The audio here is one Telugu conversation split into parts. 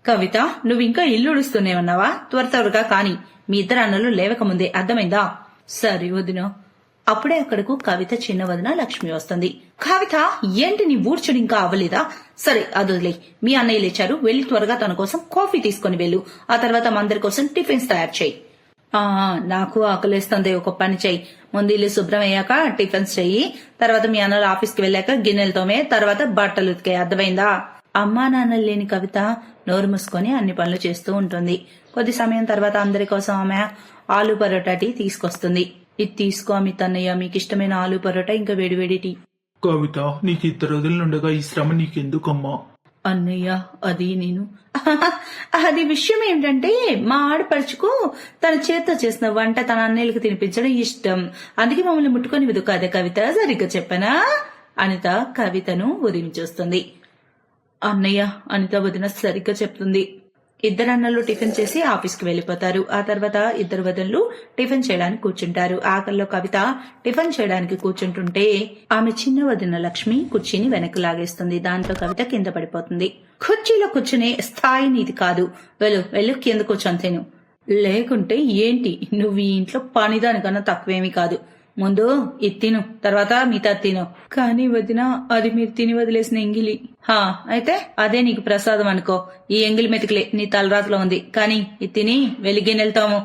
కవిత, నువ్వు ఇంకా ఇల్లు ఉడుస్తూనే ఉన్నావా? త్వరగా కాని, మీ ఇద్దరు అన్నలు లేవకముందే, అర్థమైందా? సరే వదిన. అప్పుడే అక్కడకు కవిత చిన్న వదిన లక్ష్మి వస్తుంది. కవిత, ఏంటి నీ ఊడ్చడు ఇంకా అవ్వలేదా? సరే అదొదిలే, మీ అన్నయ్య లేచారు, వెళ్లి త్వరగా తన కోసం కాఫీ తీసుకుని వెళ్ళు. ఆ తర్వాత మా అందరి కోసం టిఫిన్స్ తయారు చేయి. నాకు ఆకలిస్తుంది, ఒక పని చెయ్యి. ముందు ఇల్లు శుభ్రం అయ్యాక టిఫిన్స్ చెయ్యి, తర్వాత మీ అన్నలు ఆఫీస్కి వెళ్ళాక గిన్నెలతోమే, తర్వాత బట్టలు ఉతికే, అర్థమైందా? అమ్మా నాన్నలు లేని కవిత నోరు మూసుకొని అన్ని పనులు చేస్తూ ఉంటుంది. కొద్ది సమయం తర్వాత అందరి కోసం ఆమె ఆలూ పరోటా టీ తీసుకొస్తుంది. ఇది తీసుకో అమిత్ అన్నయ్య, మీకు ఇష్టమైన ఆలూ పరోటా, ఇంకా వేడివేడి టీ. కవిత, నీకు ఇద్దరు వదిలినుండగా ఈ శ్రమ నీకెందుకమ్మా? అన్నయ్య, అది నేను అది విషయం ఏంటంటే, మా ఆడపడుచుకు తన చేత్తో చేసిన వంట తన అన్నయ్యలకు తినిపించడం ఇష్టం. అందుకే మమ్మల్ని ముట్టుకొని విదు కాదే కవిత, సరిగ్గా చెప్పనా? అనిత కవితను ఉదిమి చూస్తుంది. అన్నయ్య, అనిత వదిన సరిగ్గా చెప్తుంది. ఇద్దరు అన్నలు టిఫిన్ చేసి ఆఫీస్కి వెళ్లిపోతారు. ఆ తర్వాత ఇద్దరు వదినలు టిఫిన్ చేయడానికి కూర్చుంటారు. ఆకల్లో కవిత టిఫిన్ చేయడానికి కూర్చుంటుంటే ఆమె చిన్న వదిన లక్ష్మి కుర్చీని వెనక్కి లాగేస్తుంది. దాంతో కవిత కింద పడిపోతుంది. కుర్చీలో కూర్చునే స్థాయి నీది కాదు, వెళ్ళు కింద కూర్చొని. లేకుంటే ఏంటి, నువ్వు ఈ ఇంట్లో పనిదానికన్నా తక్కువేమీ కాదు. ముందు ఇది తిను, తర్వాత మిగతా తిను. కానీ వదిన, అది మీరు తిని వదిలేసిన ఎంగిలి. అయితే అదే నీకు ప్రసాదం అనుకో. ఈ ఎంగిలి మెతుకులే నీ తలరాతలో ఉంది, కానీ ఇది తిని వెలిగినెళ్తాము.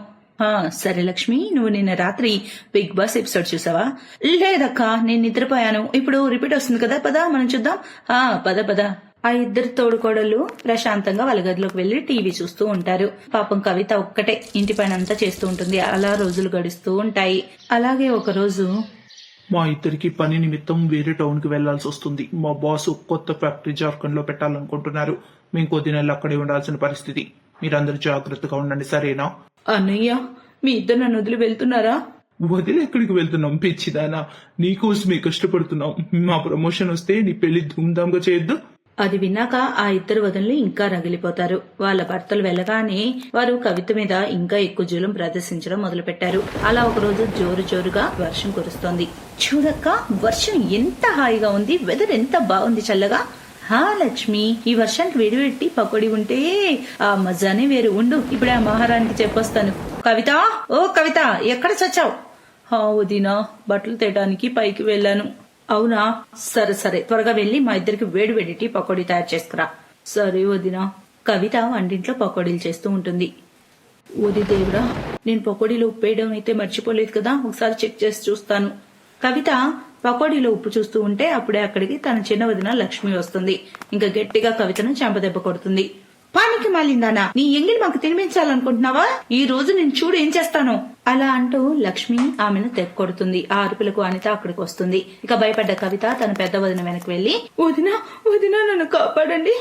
సరే లక్ష్మి, నువ్వు నిన్న రాత్రి బిగ్ బాస్ ఎపిసోడ్ చూసావా? లేదక్కా, నేను నిద్రపోయాను. ఇప్పుడు రిపీట్ వస్తుంది కదా, పద మనం చూద్దాం. పద. ఆ ఇద్దరు తోడుకోడళ్ళు ప్రశాంతంగా వాళ్ళ గదిలోకి వెళ్లి టీవీ చూస్తూ ఉంటారు. పాపం కవిత ఒక్కటే ఇంటి పని అంతా చేస్తూ ఉంటుంది. అలా రోజులు గడుస్తూ ఉంటాయి. అలాగే ఒక రోజు, మా ఇద్దరికి పని నిమిత్తం వేరే టౌన్ కి వెళ్లాల్సి వస్తుంది. మా బాస్ కొత్త ఫ్యాక్టరీ జార్ఖండ్ లో పెట్టాలనుకుంటున్నారు. మేము కొద్ది నెలలు అక్కడే ఉండాల్సిన పరిస్థితి. మీరందరూ జాగ్రత్తగా ఉండండి, సరేనా? అన్నయ్య, మీ ఇద్దరు నన్ను వదిలి వెళ్తున్నారా? వదిలి ఎక్కడికి వెళ్తున్నాం పిచ్చిదానా? నీకోసమే కష్టపడుతున్నాం. మా ప్రమోషన్ వస్తే నీ పెళ్లి ధూమ్ధామ్గా చేయొద్దు? అది విన్నాక ఆ ఇద్దరు వదనలు ఇంకా రగిలిపోతారు. వాళ్ళ భర్తలు వెళ్ళగానే వారు కవిత మీద ఇంకా ఎక్కువ జూలం ప్రదర్శించడం మొదలు పెట్టారు. అలా ఒక రోజు జోరుగా వర్షం కురుస్తోంది. చూడక్క, వర్షం ఎంత హాయిగా ఉంది, వెదర్ ఎంత బాగుంది, చల్లగా. లక్ష్మి, ఈ వర్షానికి వేడివేడి పకోడీ ఉంటే ఆ మజానే వేరు. ఉండు, ఇప్పుడే ఆ మహారానికి చెప్పొస్తాను. కవిత, ఓ కవిత, ఎక్కడ చచ్చావు? వదినా, బట్టలు తేయడానికి పైకి వెళ్ళాను. అవునా, సరే, త్వరగా వెళ్లి మా ఇద్దరికి వేడివేడి టీ పకోడీ తయారు చేసుకురా. సరే వదినా. కవిత వంటింట్లో పకోడీలు చేస్తూ ఉంటుంది. ఓది దేవుడా, నేను పకోడీలో ఉప్పు వేయడం అయితే మర్చిపోలేదు కదా, ఒకసారి చెక్ చేసి చూస్తాను. కవిత పకోడీలో ఉప్పు చూస్తూ ఉంటే అప్పుడే అక్కడికి తన చిన్న వదిన లక్ష్మి వస్తుంది. ఇంకా గట్టిగా కవితను చెంపదెబ్బ కొడుతుంది. పానికి మాలిందానా, నీ ఎంగిలి మాకు తినిపించాలనుకుంటున్నావా? ఈ రోజు నేను చూడు ఏం చేస్తాను. అలా అంటూ లక్ష్మి ఆమెను తెక్కొడుతుంది. ఆ అరుపులకు అనిత అక్కడికి వస్తుంది. ఇక భయపడ్డ కవిత తన పెద్ద వదిన వెనక్కి వెళ్లి, వదినా నన్ను కాపాడండి.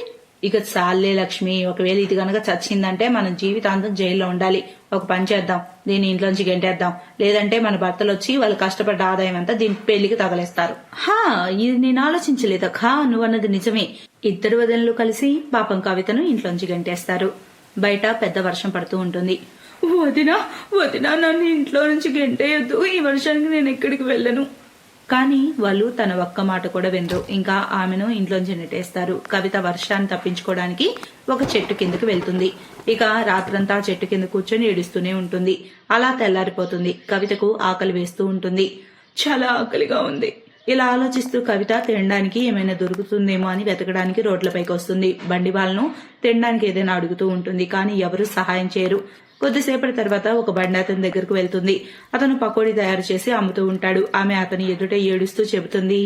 ఇక చాలే లక్ష్మి, ఒకవేళ ఇది గనక చచ్చిందంటే మనం జీవితాంతం జైల్లో ఉండాలి. ఒక పని చేద్దాం, దీన్ని ఇంట్లోంచి గెంటేద్దాం. లేదంటే మన భర్తలు వచ్చి వాళ్ళు కష్టపడ్డ ఆదాయం అంతా దీని పెళ్లికి తగలేస్తారు. ఇది నేను ఆలోచించలేదక్కా, నువ్వన్నది నిజమే. ఇద్దరు వదినలు కలిసి పాపం కవితను ఇంట్లోంచి గెంటేస్తారు. బయట పెద్ద వర్షం పడుతూ ఉంటుంది. వదినా నన్ను ఇంట్లో నుంచి గెంటేయొద్దు, ఈ వర్షానికి నేను ఎక్కడికి వెళ్ళను. కానీ వాళ్ళు తన ఒక్క మాట కూడా వినరు. ఇంకా ఆమెను ఇంట్లోంచి నెట్టేస్తారు. కవిత వర్షాన్ని తప్పించుకోవడానికి ఒక చెట్టు కిందకి వెళ్తుంది. ఇక రాత్రంతా చెట్టు కింద కూర్చొని ఏడుస్తూనే ఉంటుంది. అలా తెల్లారిపోతుంది. కవితకు ఆకలి వేస్తూ ఉంటుంది. చాలా ఆకలిగా ఉంది. ఇలా ఆలోచిస్తూ కవిత తినడానికి ఏమైనా దొరుకుతుందేమో అని వెతకడానికి రోడ్లపైకి వస్తుంది. బండి వాళ్ళను తినడానికి ఏదైనా అడుగుతూ ఉంటుంది. కానీ ఎవరు సహాయం చేయరు. కొద్దిసేపటి తర్వాత ఒక బండి అతని దగ్గరకు వెళ్తుంది. అతను పకోడీ తయారు చేసి అమ్ముతూ ఉంటాడు. ఆమె అతని ఎదుట ఏడుస్తూ చెబుతుంది,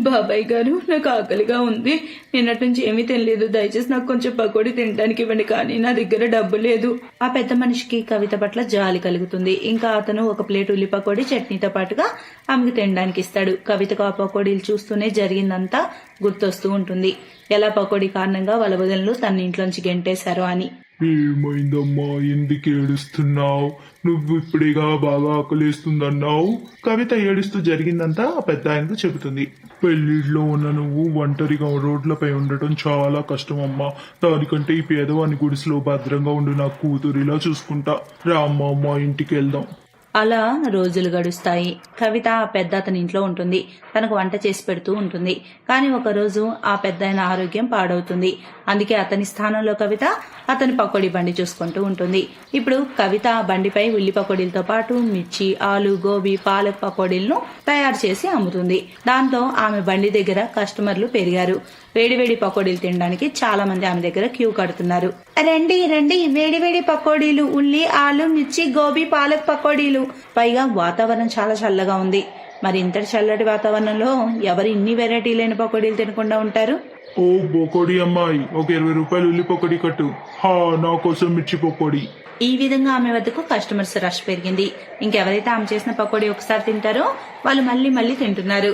బాబాయ్ గారు, నాకు ఆకలిగా ఉంది, నిన్నటి నుంచి ఏమీ తినలేదు, దయచేసి నాకు కొంచెం పకోడీ తినడానికి ఇవ్వండి, కానీ నా దగ్గర డబ్బు లేదు. ఆ పెద్ద మనిషికి కవిత పట్ల జాలి కలుగుతుంది. ఇంకా అతను ఒక ప్లేట్ ఉల్లి పకోడీ చట్నీతో పాటుగా ఆమెకు తినడానికి ఇస్తాడు. కవితకు ఆ పకోడీలు చూస్తూనే జరిగిందంతా గుర్తొస్తూ ఉంటుంది. ఎలా పకోడీ కారణంగా వాళ్ళ వదినలు తన ఇంట్లోంచి గెంటేశారో అని. ఏమైందమ్మా, ఎందుకు ఏడుస్తున్నావు? నువ్వు ఇప్పుడేగా బాగా ఆకలిస్తుందన్నావు. కవిత ఏడుస్తూ జరిగిందంతా పెద్ద ఆయనకు చెబుతుంది. పెళ్లిలో ఉన్న నువ్వు ఒంటరిగా రోడ్లపై ఉండటం చాలా కష్టం అమ్మా. దానికంటే ఈ పేదవాని గుడిసెలో భద్రంగా ఉండి నా కూతురిలా చూసుకుంటా. రామ్మా, మా ఇంటికి వెళ్దాం. అలా రోజులు గడుస్తాయి. కవిత ఆ పెద్ద అతని ఇంట్లో ఉంటుంది. తనకు వంట చేసి పెడుతూ ఉంటుంది. కానీ ఒకరోజు ఆ పెద్దాయన ఆరోగ్యం పాడవుతుంది. అందుకే అతని స్థానంలో కవిత అతని పకోడీ బండి చూసుకుంటూ ఉంటుంది. ఇప్పుడు కవిత ఆ బండిపై ఉల్లి పకోడీలతో పాటు మిర్చి, ఆలు, గోబీ, పాలక్ పకోడీలను తయారు చేసి అమ్ముతుంది. దాంతో ఆమె బండి దగ్గర కస్టమర్లు పెరిగారు. వేడివేడి పకోడీలు తినడానికి చాలా మంది ఆమె దగ్గర క్యూ కడుతున్నారు. రండి రండి, వేడివేడి పకోడీలు, ఉల్లి, ఆలు, మిర్చి, గోబీ, పాలక్ పకోడీలు. పైగా వాతావరణం చాలా చల్లగా ఉంది. మరి ఇంతటి చల్లటి వాతావరణంలో ఎవరు ఇన్ని వెరైటీ లేని పకోడీలు తినకుండా ఉంటారు? ఓ పకోడీ అమ్మాయి, ఒక 20 రూపాయలు ఉల్లి పకోడీ కట్టు. హా, నా కోసం మిర్చి పకోడీ. ఈ విధంగా ఆమె వద్దకు కస్టమర్స్ రష్ పెరిగింది. ఇంకెవరైతే ఆమె చేసిన పకోడీ ఒకసారి తింటారో వాళ్ళు మళ్ళీ మళ్ళీ తింటున్నారు.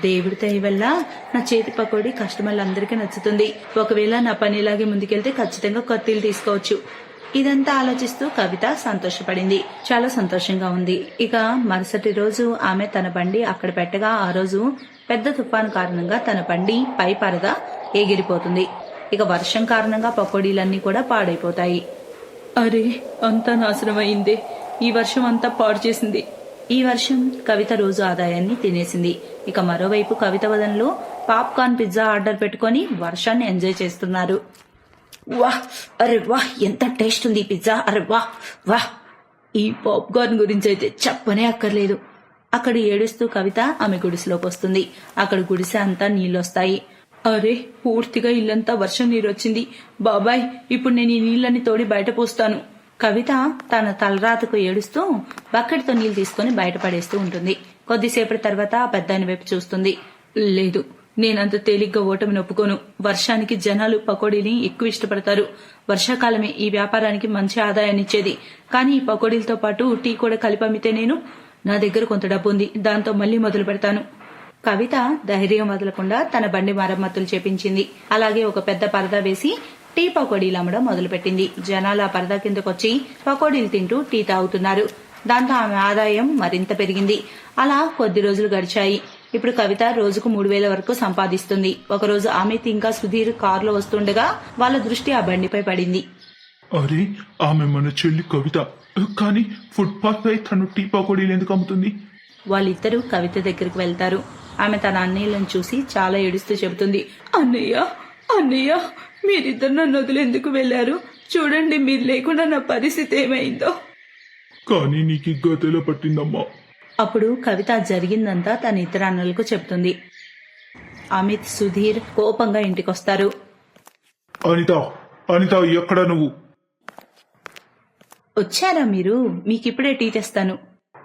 దేవుడి దయ వల్ల నా చేతి పకోడీ కస్టమర్లందరికీ నచ్చుతుంది. ఒకవేళ నా పని ఇలాగే ముందుకెళ్తే ఖచ్చితంగా కొత్తీలు తీసుకోవచ్చు. ఇదంతా ఆలోచిస్తూ కవిత సంతోషపడింది. చాలా సంతోషంగా ఉంది. ఇక మరుసటి రోజు ఆమె తన బండి అక్కడ పెట్టగా ఆ రోజు పెద్ద తుఫాను కారణంగా తన బండి పై పరద ఎగిరిపోతుంది. ఇక వర్షం కారణంగా పకోడీలన్నీ కూడా పాడైపోతాయి. అరే, అంతా నాశనం అయిందే. ఈ వర్షం అంతా పాడు చేసింది. ఈ వర్షం కవిత రోజు ఆదాయాన్ని తినేసింది. ఇక మరోవైపు కవిత వదనలో పాప్కార్న్, పిజ్జా ఆర్డర్ పెట్టుకుని వర్షాన్ని ఎంజాయ్ చేస్తున్నారు. వాహ్, అరే వాహ్, ఎంత టేస్ట్ ఉంది ఈ పిజ్జా. అరే వాహ్ వాహ్. ఈ పాప్కార్న్ గురించి అయితే చెప్పనే అక్కర్లేదు. అక్కడ ఏడుస్తూ కవిత ఆమె గుడిసెలోకి వస్తుంది. అక్కడ గుడిసె అంతా నీళ్ళొస్తాయి. అరే, పూర్తిగా ఇల్లంతా వర్షం నీరు వచ్చింది. బాబాయ్, ఇప్పుడు నేను ఈ నీళ్ళని తోడి బయట పోస్తాను. కవిత తన తలరాతకు ఏడుస్తూ బకెట్తో నీళ్లు తీసుకుని బయటపడేస్తూ ఉంటుంది. కొద్దిసేపటి తర్వాత ఆ పెద్దాయన వైపు చూస్తుంది. లేదు, నేనంత తేలిగ్గా ఓటమిని ఒప్పుకోను. వర్షానికి జనాలు పకోడీని ఎక్కువ ఇష్టపడతారు. వర్షాకాలమే ఈ వ్యాపారానికి మంచి ఆదాయాన్ని ఇచ్చేది. కానీ ఈ పకోడీలతో పాటు టీ కూడా కలిపి అమ్మితే నా దగ్గర కొంత డబ్బు ఉంది. దాంతో మళ్లీ మొదలు పెడతాను. కవిత ధైర్యం వదలకుండా తన బండి మరమ్మతులు చేపించింది. అలాగే ఒక పెద్ద పరదా వేసి టీ పకోడీలు అమ్మడం మొదలుపెట్టింది. జనాలు ఆ పరదా కిందకొచ్చి పకోడీలు తింటూ టీ తాగుతున్నారు. దాంతో ఆమె ఆదాయం మరింత పెరిగింది. అలా కొద్ది రోజులు గడిచాయి. ఇప్పుడు కవిత రోజుకు 3000 వరకు సంపాదిస్తుంది. ఒకరోజు అమిత్ ఇంకా సుధీర్ కారులో వస్తుండగా వాళ్ళ దృష్టి ఆ బండిపై పడింది. అరే, ఆమె మన చెల్లి కవిత. కానీ ఫుట్పాత్ పై తను టీ పకోడీలు ఎందుకు అమ్ముతుంది? వాళ్ళిద్దరూ కవిత దగ్గరికి వెళ్తారు. ఆమె తన అన్నయ్యలను చూసి చాలా ఏడుస్తూ చెబుతుంది. అన్నయ్య, అన్నయ్య, మీరిద్దరు నన్ను వదిలేందుకు వెళ్లారు? చూడండి, మీరు లేకుండా నా పరిస్థితి ఏమైందో. కానీ నీకు గతలో పట్టిందమ్మా. అప్పుడు కవిత జరిగిందంతా తన ఇద్దరు అన్నలకు చెప్తుంది. అమిత్, సుధీర్ కోపంగా ఇంటికొస్తారు. అనిత, అనిత, ఎక్కడ నువ్వు? వచ్చారా మీరు? మీకిప్పుడే టీ తెస్తాను.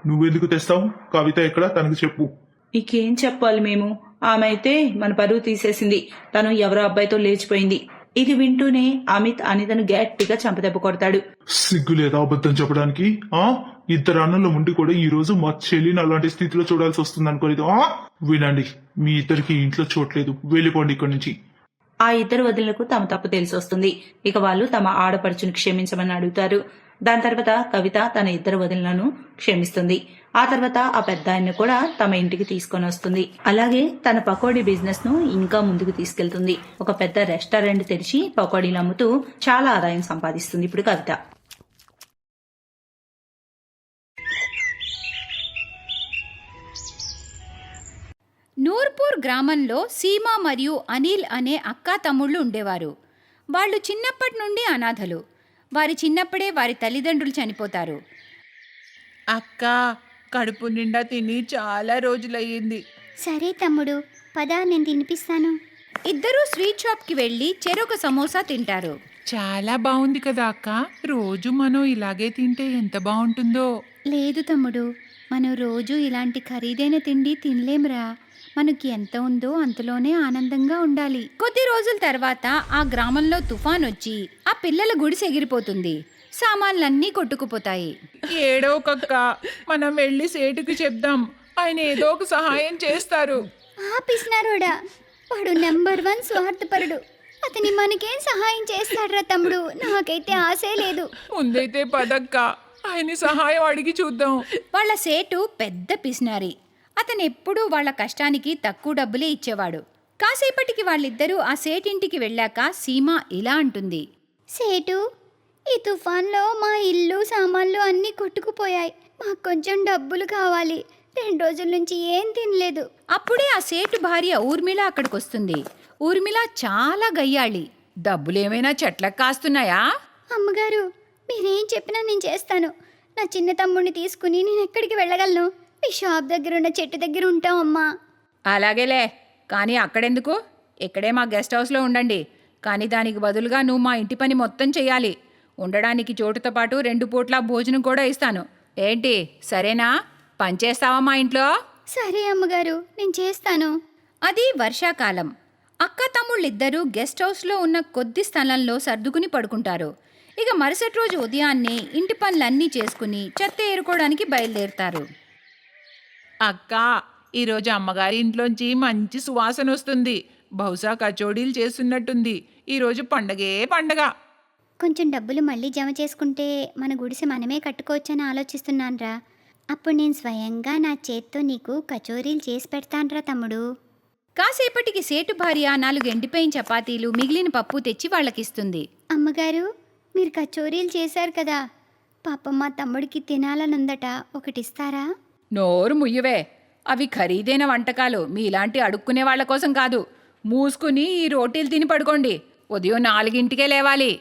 నువ్వెందుకు తెస్తావు? కవిత ఎక్కడ? తనకు చెప్పు. మీకేం చెప్పాలి మేము? ఆమె అయితే మన పరువు తీసేసింది. తను ఎవరో అబ్బాయితో లేచిపోయింది. ఇది వింటూనే అమిత్ అనితను గట్టిగా చంపదెబ్బ కొడతాడు. సిగ్గు లేదా అబద్ధం చెప్పడానికి? ఇద్దరు అన్నల ముందు కూడా ఈ రోజు మా చెల్లిని అలాంటి స్థితిలో చూడాల్సి వస్తుంది అనుకోలేదు. వినండి, మీ ఇద్దరికి ఇంట్లో చోట్లేదు. వెళ్ళిపోండి ఇక్కడి నుంచి. ఆ ఇద్దరు వదినలకు తమ తప్పు తెలిసి వస్తుంది. ఇక వాళ్ళు తమ ఆడపడుచుని క్షమించమని అడుగుతారు. దాని తర్వాత కవిత తన ఇద్దరు వదినలను క్షమిస్తుంది. ఆ తర్వాత ఆ పెద్ద ఆయన్ని కూడా తమ ఇంటికి తీసుకొని వస్తుంది. అలాగే తన పకోడీ బిజినెస్ ను ఇంకా ముందుకు తీసుకెళ్తుంది. ఒక పెద్ద రెస్టారెంట్ తెరిచి పకోడీలు అమ్ముతూ చాలా ఆదాయం సంపాదిస్తుంది ఇప్పుడు కవిత. నూర్పూర్ గ్రామంలో సీమ మరియు అనిల్ అనే అక్కా తమ్ముళ్ళు ఉండేవారు. వాళ్ళు చిన్నప్పటి నుండి అనాథలు. వారి చిన్నప్పుడే వారి తల్లిదండ్రులు చనిపోతారు. అక్క, కడుపు నిండా తిని చాలా రోజులయ్యింది. సరే తమ్ముడు, పద, నేను తినిపిస్తాను. ఇద్దరూ స్వీట్ షాప్కి వెళ్ళి చెరొక సమోసా తింటారు. చాలా బాగుంది కదా అక్క. రోజు మనం ఇలాగే తింటే ఎంత బాగుంటుందో. లేదు తమ్ముడు, మనం రోజు ఇలాంటి ఖరీదైన తిండి తినలేంరా. మనకి ఎంత ఉందో అంతలోనే ఆనందంగా ఉండాలి. కొద్ది రోజుల తర్వాత ఆ గ్రామంలో తుఫాన్ వచ్చి ఆ పిల్లల గుడిసె ఎగిరిపోతుంది. సామాన్లన్నీ కొట్టుకుపోతాయి. ఏడోకక్క, మనం వెళ్ళి సేటుకి చెప్దాం. ఆయన ఏదో ఒక సహాయం చేస్తారు. ఆపిస్తున్నారోడా, వాడు నెంబర్ 1 స్వార్థపరుడు. అతని మనకేం సహాయం చేస్తాడ్రా తమ్ముడు? నాకైతే ఆశే లేదు. ముందైతే పదక్క, ఆయన సహాయం అడిగి చూద్దాం. వాళ్ళ సేటు పెద్ద పిసినారి. అతను ఎప్పుడూ వాళ్ళ కష్టానికి తక్కువ డబ్బులే ఇచ్చేవాడు. కాసేపటికి వాళ్ళిద్దరూ ఆ సేటింటికి వెళ్ళాక సీమ ఇలా అంటుంది. సేటు, ఈ తుఫాన్లో మా ఇల్లు సామాన్లు అన్నీ కొట్టుకుపోయాయి. మాకు కొంచెం డబ్బులు కావాలి. 2 రోజుల నుంచి ఏం తినలేదు. అప్పుడే ఆ సేటు భార్య ఊర్మిళ అక్కడికొస్తుంది. ఊర్మిళ చాలా గయ్యాళి. డబ్బులేమైనా చెట్లకు కాస్తున్నాయా? అమ్మగారు, మీరేం చెప్పినా నేను చేస్తాను. నా చిన్న తమ్ముడిని తీసుకుని నేను ఎక్కడికి వెళ్ళగలను? మీ షాప్ దగ్గర ఉన్న చెట్టు దగ్గర ఉంటాం అమ్మా. అలాగేలే, కానీ అక్కడెందుకు? ఇక్కడే మా గెస్ట్ హౌస్లో ఉండండి. కానీ దానికి బదులుగా నువ్వు మా ఇంటి పని మొత్తం చెయ్యాలి. ఉండడానికి చోటుతో పాటు 2 పూట్ల భోజనం కూడా ఇస్తాను. ఏంటి, సరేనా? పనిచేస్తావా మా ఇంట్లో? సరే అమ్మగారు, నేను చేస్తాను. అది వర్షాకాలం. అక్క తమ్ముళ్ళిద్దరూ గెస్ట్ హౌస్లో ఉన్న కొద్ది స్థలంలో సర్దుకుని పడుకుంటారు. ఇక మరుసటి రోజు ఉదయాన్నే ఇంటి పనులన్నీ చేసుకుని చెత్త ఏరుకోవడానికి బయలుదేరుతారు. అక్క, ఈరోజు అమ్మగారి ఇంట్లోంచి మంచి సువాసన వస్తుంది. బహుశా కచోడీలు చేస్తున్నట్టుంది. ఈరోజు పండగే పండగ. కొంచెం డబ్బులు మళ్ళీ జమ చేసుకుంటే మన గుడిసె మనమే కట్టుకోవచ్చని ఆలోచిస్తున్నానురా. అప్పుడు నేను స్వయంగా నా చేత్తో నీకు కచోరీలు చేసి పెడతానురా తమ్ముడు. కాసేపటికి సేటు భార్య 4 ఎండిపోయిన చపాతీలు మిగిలిన పప్పు తెచ్చి వాళ్ళకిస్తుంది. అమ్మగారు, మీరు కచోరీలు చేశారు కదా, పాపం మా తమ్ముడికి తినాలనుందట, ఒకటిస్తారా? నోరు ముయ్యవే, అవి ఖరీదైన వంటకాలు, మీలాంటి అడుక్కునే వాళ్ళ కోసం కాదు. మూసుకుని ఈ రోటీలు తిని పడుకోండి. ఉదయం 4ంటికే లేవాలి.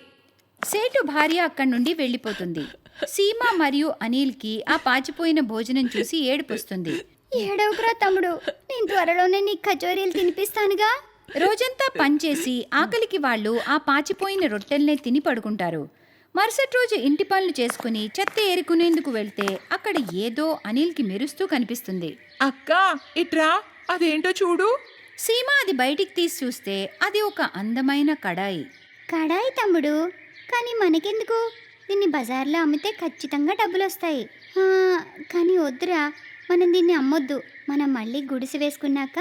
సేటు భార్య అక్కడి నుండి వెళ్ళిపోతుంది. సీమ మరియు అనిల్కి ఆ పాచిపోయిన భోజనం చూసి ఏడుపొస్తుంది. ఏడవకురా తమ్ముడు, నేను త్వరలోనే నీకు కచోరీలు తినిపిస్తానుగా. రోజంతా పనిచేసి ఆకలికి వాళ్ళు ఆ పాచిపోయిన రొట్టెల్నే తిని పడుకుంటారు. మరుసటి రోజు ఇంటి పనులు చేసుకుని చెత్త ఏరుకునేందుకు వెళ్తే అక్కడ ఏదో అనిల్కి మెరుస్తూ కనిపిస్తుంది. అక్క, ఇట్రా, అదేంటో చూడు. సీమ అది బయటికి తీసి చూస్తే అది ఒక అందమైన కడాయి. కడాయి తమ్ముడు, కానీ మనకెందుకు? దీన్ని బజార్లో అమ్మితే ఖచ్చితంగా డబ్బులు వస్తాయి. కానీ వద్దురా, మనం దీన్ని అమ్మొద్దు. మనం మళ్ళీ గుడిసె వేసుకున్నాక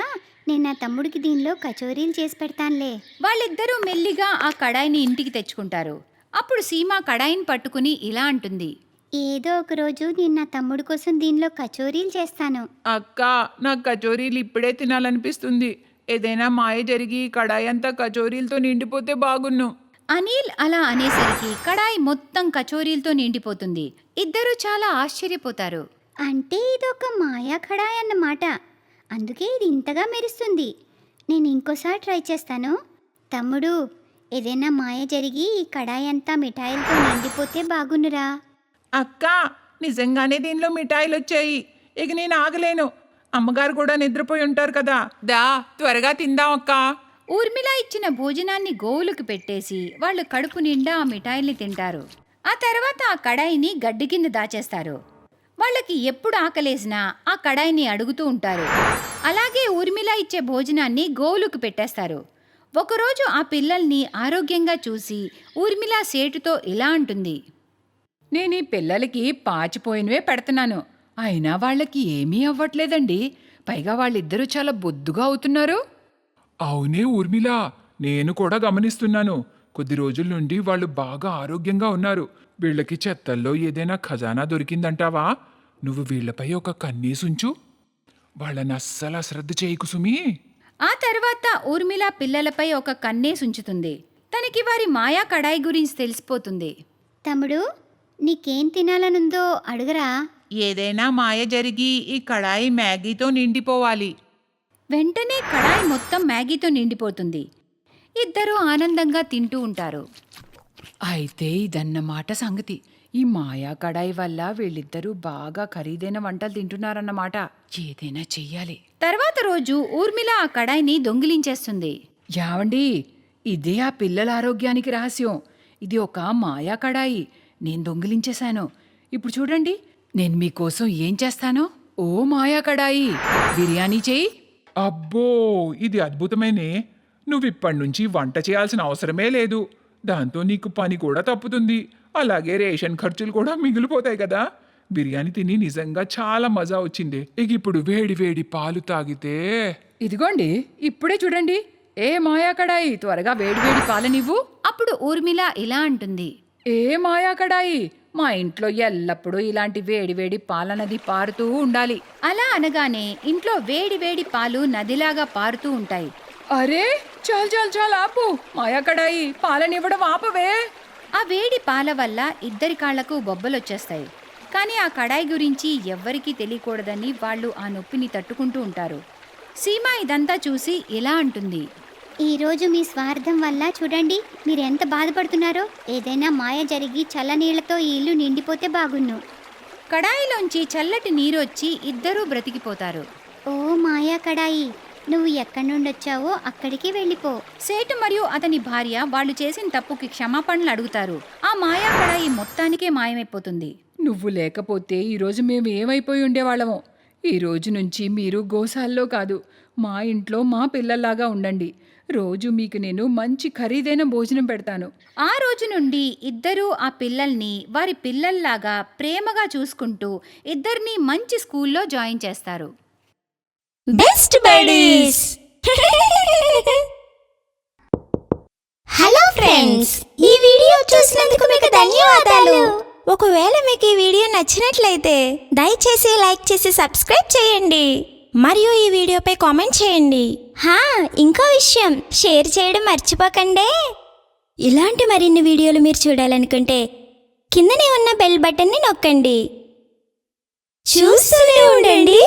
నేను నా తమ్ముడికి దీనిలో కచోరీలు చేసి పెడతానులే. వాళ్ళిద్దరూ మెల్లిగా ఆ కడాయిని ఇంటికి తెచ్చుకుంటారు. అప్పుడు సీమ కడాయిని పట్టుకుని ఇలా అంటుంది. ఏదో ఒక రోజు నేను నా తమ్ముడి కోసం దీనిలో కచోరీలు చేస్తాను. అక్క, నాకు కచోరీలు ఇప్పుడే తినాలనిపిస్తుంది. ఏదైనా మాయ జరిగి కడాయి అంతా కచోరీలతో నిండిపోతే బాగున్ను. అనిల్ అలా అనేసరికి కడాయి మొత్తం కచోరీలతో నిండిపోతుంది. ఇద్దరూ చాలా ఆశ్చర్యపోతారు. అంటే ఇదొక మాయా కడాయి అన్నమాట. అందుకే ఇది ఇంతగా మెరుస్తుంది. నేను ఇంకోసారి ట్రై చేస్తాను. తమ్ముడు, ఏదైనా మాయ జరిగి ఈ కడాయి అంతా మిఠాయిలతో నిండిపోతే బాగున్నురా. అక్క, నిజంగానే దీనిలో మిఠాయిలు వచ్చాయి. ఇక నేను ఆగలేను. అమ్మగారు కూడా నిద్రపోయి ఉంటారు కదా. దా, త్వరగా తిందాం అక్క. ఊర్మిళ ఇచ్చిన భోజనాన్ని గోవులకు పెట్టేసి వాళ్ళు కడుపు నిండా ఆ మిఠాయిల్ని తింటారు. ఆ తర్వాత ఆ కడాయిని గడ్డి కింద దాచేస్తారు. వాళ్ళకి ఎప్పుడు ఆకలేసినా ఆ కడాయిని అడుగుతూ ఉంటారు. అలాగే ఊర్మిళ ఇచ్చే భోజనాన్ని గోవులకు పెట్టేస్తారు. ఒకరోజు ఆ పిల్లల్ని ఆరోగ్యంగా చూసి ఊర్మిళ సేటుతో ఇలా అంటుంది. నేను ఈ పిల్లలకి పాచిపోయినవే పెడుతున్నాను, అయినా వాళ్ళకి ఏమీ అవ్వట్లేదండి. పైగా వాళ్ళిద్దరూ చాలా బొద్దుగా అవుతున్నారు. అవునే ఊర్మిళ, నేను కూడా గమనిస్తున్నాను. కొద్ది రోజుల నుండి వాళ్ళు బాగా ఆరోగ్యంగా ఉన్నారు. వీళ్ళకి చెత్తల్లో ఏదైనా ఖజానా దొరికిందంటావా? నువ్వు వీళ్ళపై ఒక కన్నీసుంచు. వాళ్ళని అస్సలు అశ్రద్ధ చేయకు సుమీ. ఆ తర్వాత ఊర్మిళ పిల్లలపై ఒక కన్నేసుంచుతుంది. తనకి వారి మాయా కడాయి గురించి తెలిసిపోతుంది. తమ్ముడు, నీకేం తినాలనుందో అడుగరా. ఏదైనా మాయ జరిగి ఈ కడాయి మ్యాగీతో నిండిపోవాలి. వెంటనే కడాయి మొత్తం మ్యాగీతో నిండిపోతుంది. ఇద్దరూ ఆనందంగా తింటూ ఉంటారు. అయితే ఇదన్నమాట సంగతి. ఈ మాయా కడాయి వల్ల వీళ్ళిద్దరూ బాగా ఖరీదైన వంటలు తింటున్నారన్నమాట. ఏదైనా చెయ్యాలి. తర్వాత రోజు ఊర్మిళ ఆ కడాయిని దొంగిలించేస్తుంది. యావండి, ఇదే ఆ పిల్లల ఆరోగ్యానికి రహస్యం. ఇది ఒక మాయా కడాయి. నేను దొంగిలించేశాను. ఇప్పుడు చూడండి, నేను మీకోసం ఏం చేస్తానో. ఓ మాయా కడాయి, బిర్యానీ చెయ్యి. అబ్బో, ఇది అద్భుతమేనే. నువ్విప్పటి నుంచి వంట చేయాల్సిన అవసరమే లేదు. దాంతో నీకు పని కూడా తప్పుతుంది. అలాగే రేషన్ ఖర్చులు కూడా మిగిలిపోతాయి కదా. బిర్యానీ తిని నిజంగా చాలా మజా వచ్చింది. ఇక ఇప్పుడు వేడి వేడి పాలు తాగితే. ఇదిగోండి, ఇప్పుడే చూడండి. ఏ మాయా కడాయి, త్వరగా వేడివేడి పాలనివ్వు. అప్పుడు ఊర్మిళ ఇలా అంటుంది. ఏ మాయా కడాయి, మా ఇంట్లో ఎల్లప్పుడూ ఇలాంటి వేడివేడి పాలనది పారుతూ ఉండాలి. అలా అనగానే ఇంట్లో వేడివేడి పాలు నదిలాగా పారుతూ ఉంటాయి. అరే, చాలు చాలు చాలు ఆపు. మాయా కడాయి, పాలనివ్వడం ఆపవే. ఆ వేడి పాల వల్ల ఇద్దరి కాళ్లకు బొబ్బలొచ్చేస్తాయి. కానీ ఆ కడాయి గురించి ఎవ్వరికీ తెలియకూడదని వాళ్ళు ఆ నొప్పిని తట్టుకుంటూ ఉంటారు. సీమ ఇదంతా చూసి ఇలా అంటుంది. ఈరోజు మీ స్వార్థం వల్ల చూడండి మీరెంత బాధపడుతున్నారో. ఏదైనా మాయ జరిగి చల్లనీళ్లతో ఈ ఇల్లు నిండిపోతే బాగున్ను. కడాయిలోంచి చల్లటి నీరొచ్చి ఇద్దరూ బ్రతికిపోతారు. ఓ మాయా కడాయి, నువ్వు ఎక్కడి నుండి వచ్చావో అక్కడికి వెళ్ళిపో. సేటు మరియు అతని భార్య వాళ్ళు చేసిన తప్పుకి క్షమాపణలు అడుగుతారు. ఆ మాయా కడాయి మొత్తానికే మాయమైపోతుంది. నువ్వు లేకపోతే ఈరోజు మేము ఏమైపోయి ఉండేవాళ్ళమో. ఈ రోజు నుంచి మీరు గోశాల్లో కాదు, మా ఇంట్లో మా పిల్లల్లాగా ఉండండి. రోజు మీకు నేను మంచి ఖరీదైన భోజనం పెడతాను. ఆ రోజు నుండి ఇద్దరూ ఆ పిల్లల్ని వారి పిల్లల్లాగా ప్రేమగా చూసుకుంటూ ఇద్దరిని మంచి స్కూల్లో జాయిన్ చేస్తారు. Best buddies. హలో ఫ్రెండ్స్, ఈ వీడియో చూసినందుకు మీకు ధన్యవాదాలు. ఒకవేళ మీకు ఈ వీడియో నచ్చినట్లయితే దయచేసి లైక్ చేసి సబ్స్క్రైబ్ చేయండి మరియు ఈ వీడియోపై కామెంట్ చేయండి. ఇంకో విషయం, షేర్ చేయడం మర్చిపోకండి. ఇలాంటి మరిన్ని వీడియోలు మీరు చూడాలనుకుంటే కిందనే ఉన్న బెల్ బటన్ని నొక్కండి. చూస్తూనే ఉండండి.